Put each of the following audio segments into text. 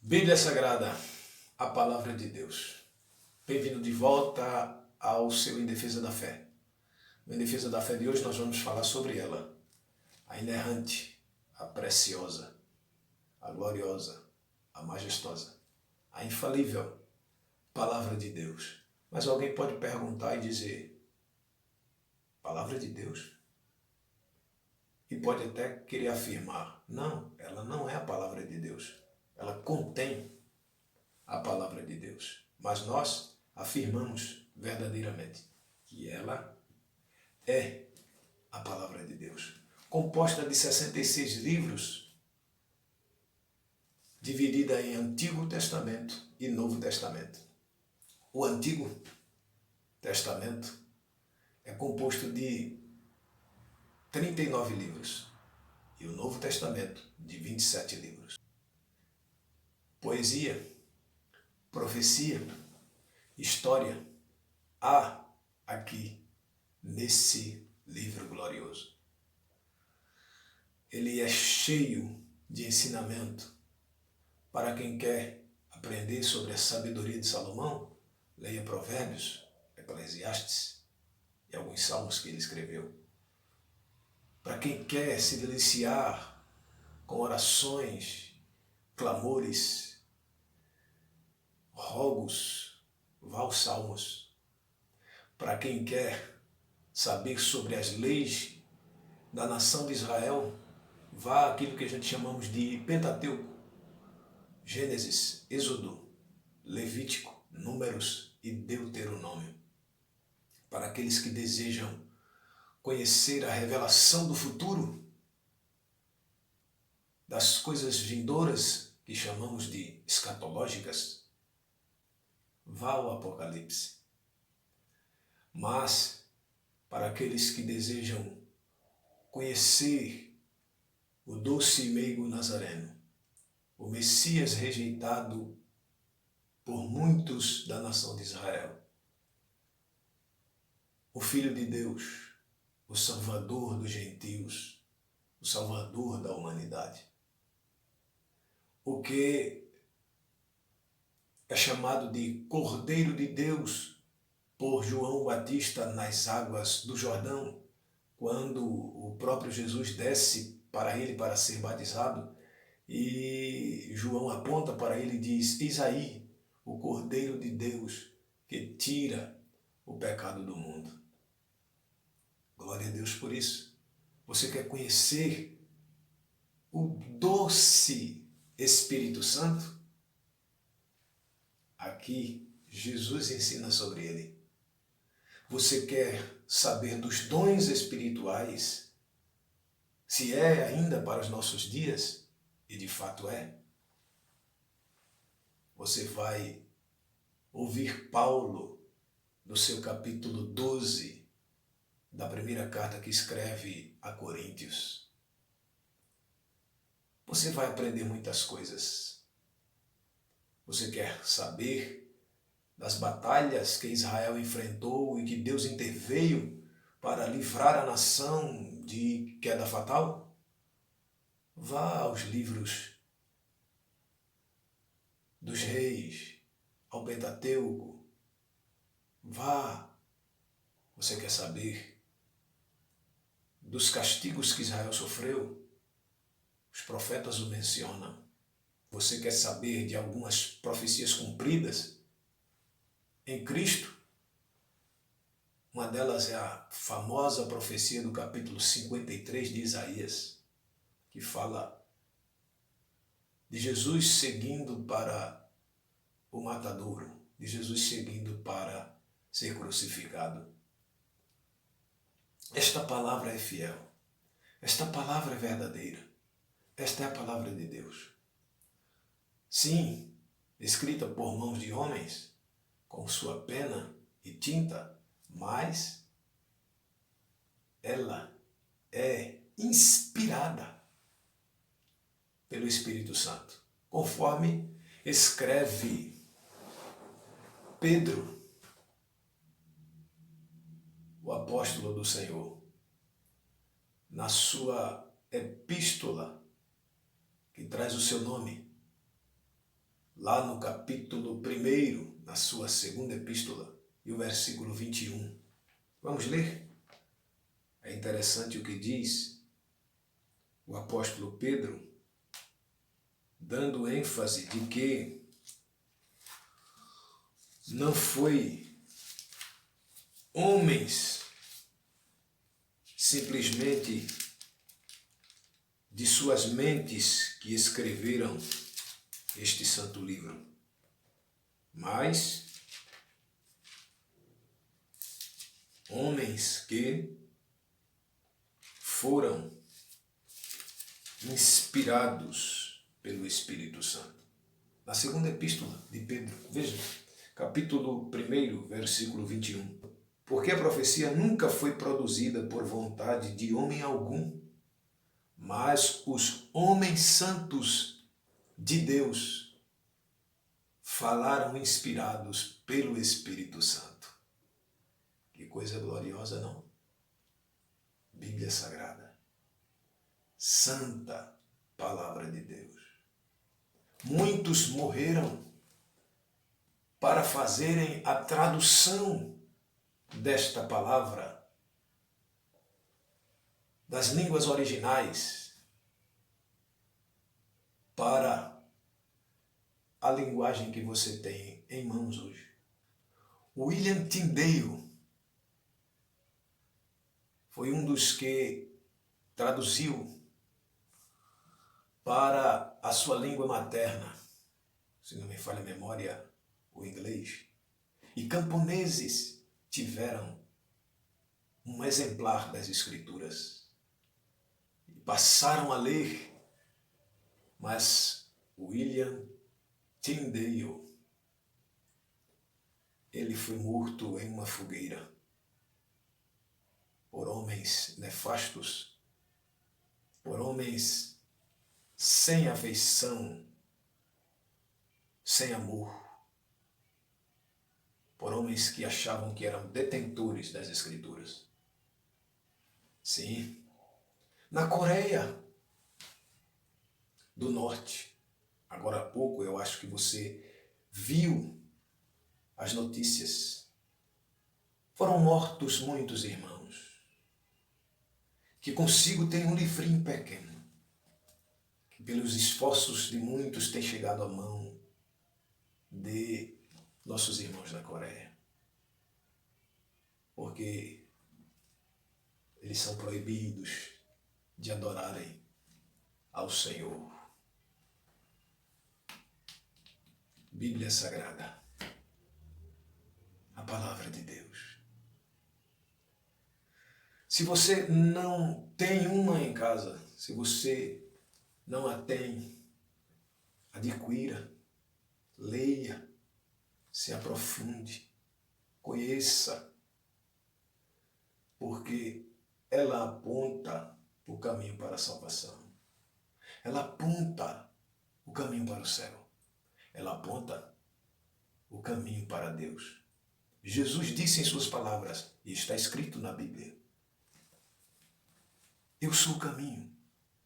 Bíblia Sagrada, a Palavra de Deus. Bem-vindo de volta ao seu Em Defesa da Fé. No Em Defesa da Fé de hoje nós vamos falar sobre ela, a inerrante, a preciosa, a gloriosa, a majestosa, a infalível Palavra de Deus. Mas alguém pode perguntar e dizer, Palavra de Deus? E pode até querer afirmar, não, ela não é a Palavra de Deus. Ela contém a Palavra de Deus. Mas nós afirmamos verdadeiramente que ela é a Palavra de Deus. Composta de 66 livros, dividida em Antigo Testamento e Novo Testamento. O Antigo Testamento é composto de 39 livros e o Novo Testamento de 27 livros. Poesia, profecia, história, há aqui nesse livro glorioso. Ele é cheio de ensinamento. Para quem quer aprender sobre a sabedoria de Salomão, leia Provérbios, Eclesiastes e alguns salmos que ele escreveu. Para quem quer se deliciar com orações, clamores, rogos, vá aos salmos. Para quem quer saber sobre as leis da nação de Israel, vá àquilo que a gente chamamos de Pentateuco, Gênesis, Êxodo, Levítico, Números e Deuteronômio. Para aqueles que desejam conhecer a revelação do futuro, das coisas vindouras que chamamos de escatológicas, vá ao Apocalipse. Mas, para aqueles que desejam conhecer o doce e meigo Nazareno, o Messias rejeitado por muitos da nação de Israel, o Filho de Deus, o Salvador dos gentios, o Salvador da humanidade, o que é chamado de Cordeiro de Deus por João Batista nas águas do Jordão, quando o próprio Jesus desce para ele para ser batizado, e João aponta para ele e diz, eis aí o Cordeiro de Deus que tira o pecado do mundo. Glória a Deus por isso. Você quer conhecer o doce Espírito Santo? Aqui Jesus ensina sobre ele. Você quer saber dos dons espirituais? Se é ainda para os nossos dias, e de fato é, você vai ouvir Paulo no seu capítulo 12 da primeira carta que escreve a Coríntios. Você vai aprender muitas coisas. Você quer saber das batalhas que Israel enfrentou e que Deus interveio para livrar a nação de queda fatal? Vá aos livros dos reis, ao Pentateuco. Vá. Você quer saber dos castigos que Israel sofreu? Os profetas o mencionam. Você quer saber de algumas profecias cumpridas em Cristo? Uma delas é a famosa profecia do capítulo 53 de Isaías, que fala de Jesus seguindo para o matadouro, de Jesus seguindo para ser crucificado. Esta palavra é fiel, esta palavra é verdadeira, esta é a palavra de Deus. Sim, escrita por mãos de homens, com sua pena e tinta, mas ela é inspirada pelo Espírito Santo, conforme escreve Pedro, o apóstolo do Senhor, na sua epístola, que traz o seu nome, lá no capítulo 1, na sua segunda epístola, e o versículo 21. Vamos ler? É interessante o que diz o apóstolo Pedro, dando ênfase de que não foi homens simplesmente de suas mentes que escreveram este santo livro, mas homens que foram inspirados pelo Espírito Santo. Na segunda epístola de Pedro, veja, capítulo 1, versículo 21. Porque a profecia nunca foi produzida por vontade de homem algum, mas os homens santos de Deus falaram inspirados pelo Espírito Santo. Que coisa gloriosa, não? Bíblia Sagrada. Santa Palavra de Deus. Muitos morreram para fazerem a tradução desta palavra das línguas originais para a linguagem que você tem em mãos hoje. William Tyndale foi um dos que traduziu para a sua língua materna, se não me falha a memória, o inglês. E camponeses tiveram um exemplar das Escrituras e passaram a ler, mas William Tyndale, ele foi morto em uma fogueira por homens nefastos, por homens sem afeição, sem amor, por homens que achavam que eram detentores das Escrituras. Sim, na Coreia do Norte, agora há pouco eu acho que você viu as notícias, foram mortos muitos irmãos, que consigo tem um livrinho pequeno, que pelos esforços de muitos tem chegado à mão de nossos irmãos da Coreia, porque eles são proibidos de adorarem ao Senhor. Bíblia Sagrada, a Palavra de Deus. Se você não tem uma em casa, se você não a tem, adquira, leia, se aprofunde, conheça, porque ela aponta o caminho para a salvação. Ela aponta o caminho para o céu. Ela aponta o caminho para Deus. Jesus disse em suas palavras, e está escrito na Bíblia: eu sou o caminho,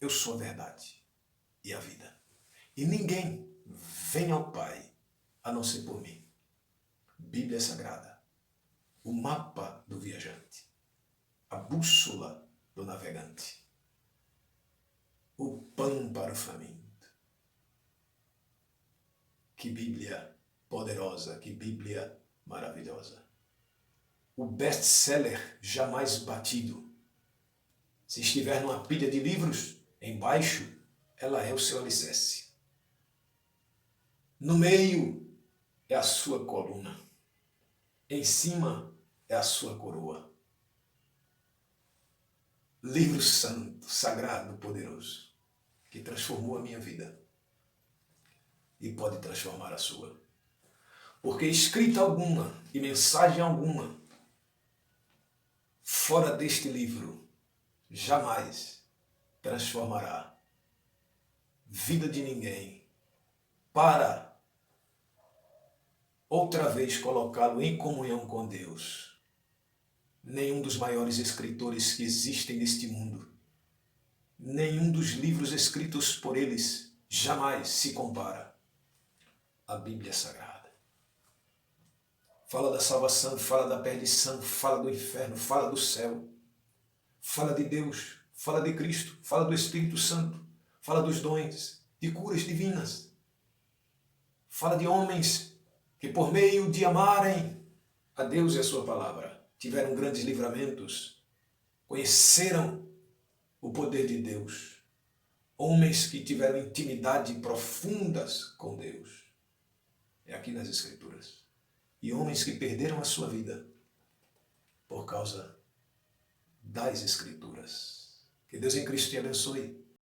eu sou a verdade e a vida. E ninguém vem ao Pai a não ser por mim. Bíblia Sagrada, o mapa do viajante, a bússola do navegante, o pão para o faminto. Que Bíblia poderosa, que Bíblia maravilhosa. O best-seller jamais batido. Se estiver numa pilha de livros, embaixo, ela é o seu alicerce. No meio é a sua coluna. Em cima é a sua coroa. Livro santo, sagrado, poderoso, que transformou a minha vida e pode transformar a sua. Porque escrita alguma e mensagem alguma fora deste livro jamais transformará vida de ninguém para outra vez colocá-lo em comunhão com Deus. Nenhum dos maiores escritores que existem neste mundo, nenhum dos livros escritos por eles jamais se compara a Bíblia Sagrada. Fala da salvação, fala da perdição, fala do inferno, fala do céu. Fala de Deus, fala de Cristo, fala do Espírito Santo, fala dos dons, de curas divinas. Fala de homens que por meio de amarem a Deus e a sua palavra, tiveram grandes livramentos, conheceram o poder de Deus. Homens que tiveram intimidade profundas com Deus. É aqui nas Escrituras. E homens que perderam a sua vida por causa das Escrituras. Que Deus em Cristo te abençoe.